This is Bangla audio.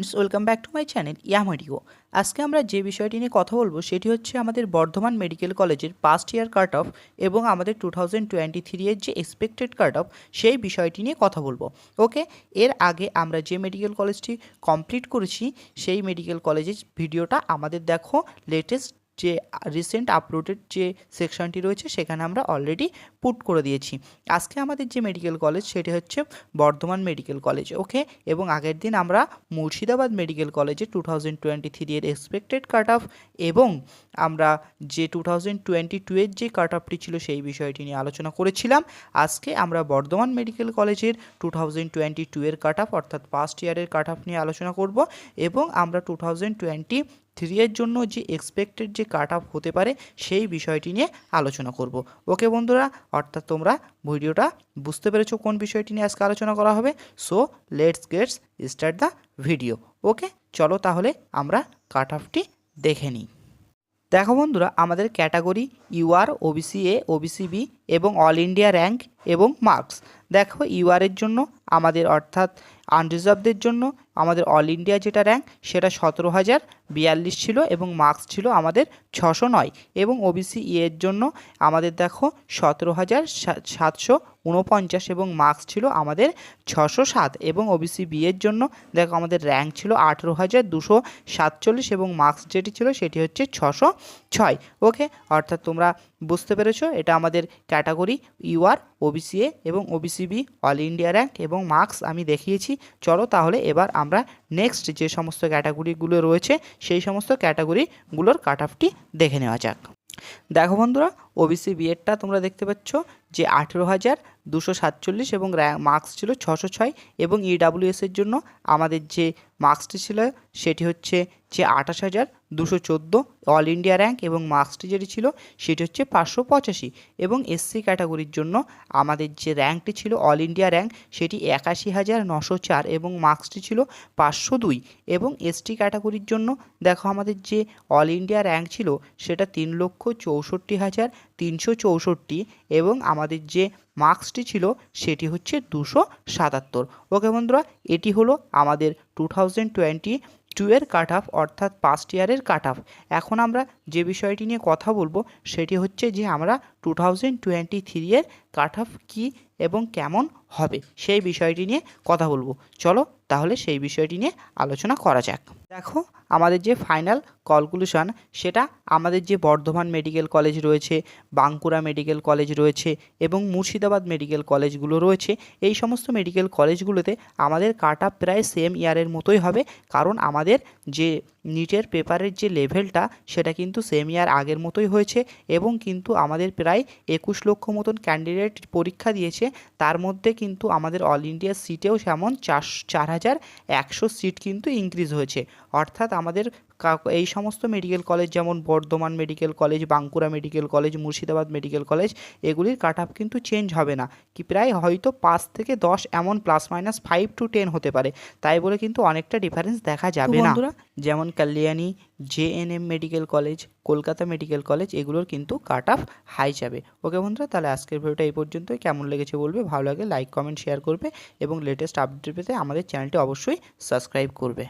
Friends welcome back to my channel या मेडिको। आज के আমরা যে বিষয়টি নিয়ে কথা বলবো সেটি হচ্ছে আমাদের বর্ধমান মেডিকেল কলেজের ফার্স্ট ইয়ার কাট অফ এবং আমাদের 2023 এর যে এক্সপেক্টেড কাট অফ সেই বিষয়টি নিয়ে কথা বলবো। ওকে, এর আগে আমরা যে মেডিকেল কলেজটি কমপ্লিট করেছি সেই মেডিকেল কলেজের ভিডিওটা আমাদের দেখো লেটেস্ট যে রিসেন্ট আপলোডেড যে সেকশনটি রয়েছে সেখানে আমরা অলরেডি পুট করে দিয়েছি। আজকে আমাদের যে মেডিকেল কলেজ সেটি হচ্ছে বর্ধমান মেডিকেল কলেজ। ওকে, এবং আগের দিন আমরা মুর্শিদাবাদ মেডিকেল কলেজে 2023 এর এক্সপেক্টেড কাট অফ এবং আমরা যে 2022 এর যে কাট অফটি ছিল সেই বিষয়টি নিয়ে আলোচনা করেছিলাম। আজকে আমরা বর্ধমান মেডিকেল কলেজের 2022 এর কাট অফ অর্থাৎ ফার্স্ট ইয়ারের কাট অফ নিয়ে আলোচনা করব এবং আমরা 2023 এর জন্য যে এক্সপেক্টেড যে কাট অফ হতে পারে সেই বিষয়টি নিয়ে আলোচনা করব। ওকে বন্ধুরা, অর্থাৎ তোমরা ভিডিওটা বুঝতে পেরেছো কোন বিষয়টি নিয়ে আজকে আলোচনা করা হবে। So let's gets start the video. Okay, চলো তাহলে আমরা কাট অফটি দেখে নিই। দেখো বন্ধুরা, আমাদের category UR, OBC A, OBC B এবং অল ইন্ডিয়া র্যাঙ্ক এবং মার্কস। দেখো ইউআরের জন্য আমাদের অর্থাৎ আনরিজার্ভদের জন্য আমাদের অল ইন্ডিয়া যেটা র্যাঙ্ক সেটা 17,042 ছিল এবং মার্কস ছিল আমাদের 609 এবং ওবিসি এর জন্য আমাদের দেখো 17,749 এবং মার্কস ছিল আমাদের 607 এবং ওবিসি বি এর জন্য দেখো আমাদের র্যাঙ্ক ছিল 18,247 এবং মার্কস যেটি ছিল সেটি হচ্ছে 606। ওকে, অর্থাৎ তোমরা বুঝতে পেরেছো এটা আমাদের ক্যাটাগরি ইউআর, ওবিসি এ এবং OBC B all India rank এবং মার্কস আমি দেখিয়েছি। চলো তাহলে এবার আমরা নেক্সট যে সমস্ত ক্যাটাগরিগুলো রয়েছে সেই সমস্ত ক্যাটাগরিগুলোর কাট অফটি দেখে নেওয়া যাক। দেখো বন্ধুরা, ওবিসি বি এরটা তোমরা দেখতে পাচ্ছ যে 18,247 এবং মার্কস ছিল 606 এবং ইডাব্লিউএস এর জন্য আমাদের যে মার্কসটি ছিল সেটি হচ্ছে যে 28,214 অল ইন্ডিয়া র্যাঙ্ক এবং মার্কসটি যেটি ছিল সেটি হচ্ছে 585 এবং এসসি ক্যাটাগরির জন্য আমাদের যে র্যাঙ্কটি ছিল অল ইন্ডিয়া র্যাঙ্ক সেটি 81,904 এবং মার্কসটি ছিল 502 এবং এসটি ক্যাটাগরির জন্য দেখো আমাদের যে অল ইন্ডিয়া র্যাঙ্ক ছিল সেটা 3,64,364 এবং আমাদের যে মার্কসটি ছিল সেটি হচ্ছে 277। ওকে বন্ধুরা, এটি হলো আমাদের 2022 এর কাট অফ অর্থাৎ ফার্স্ট ইয়ারের কাট অফ। এখন আমরা যে বিষয়টি নিয়ে কথা বলবো সেটি হচ্ছে যে আমরা 2023 এর কাট অফ কী এবং কেমন হবে সেই বিষয়টি নিয়ে কথা বলবো। চলো তাহলে সেই বিষয়টি নিয়ে আলোচনা করা যাক। দেখো আমাদের যে ফাইনাল ক্যালকুলেশন সেটা আমাদের যে বর্ধমান মেডিকেল কলেজ রয়েছে, বাঁকুড়া মেডিকেল কলেজ রয়েছে এবং মুর্শিদাবাদ মেডিকেল কলেজগুলো রয়েছে, এই সমস্ত মেডিকেল কলেজগুলোতে আমাদের কাট অফ প্রায় সেম ইয়ারের মতোই হবে, কারণ আমাদের যে নিটের পেপারের যে লেভেলটা সেটা কিন্তু সেম ইয়ার আগের মতোই হয়েছে এবং কিন্তু আমাদের প্রায় 21 লক্ষ মতন ক্যান্ডিডেট পরীক্ষা দিয়েছে। তার মধ্যে কিন্তু আমাদের অল ইন্ডিয়া সিটেও যেমন 4,100 সিট কিন্তু ইনক্রিজ হয়েছে। অর্থাৎ আমাদের এই সমস্ত মেডিকেল কলেজ যেমন Bardhaman medical college, Bankura medical college, Murshidabad medical college এগুলির কাট অফ কিন্তু চেঞ্জ হবে না, কি প্রায় হয়তো 5 থেকে 10 এমন +-5 to 10 হতে পারে, তাই বলে কিন্তু অনেকটা ডিফারেন্স দেখা যাবে না। যেমন Kalyani, GNM medical college, Kolkata medical college এগুলোর কিন্তু কাট অফ হাই যাবে। ওকে বন্ধুরা, তাহলে আজকের ভিডিওটা এই পর্যন্তই। কেমন লেগেছে বলবে, ভালো লাগে লাইক কমেন্ট শেয়ার করবে এবং লেটেস্ট আপডেট পেতে আমাদের চ্যানেলটি অবশ্যই সাবস্ক্রাইব করবে।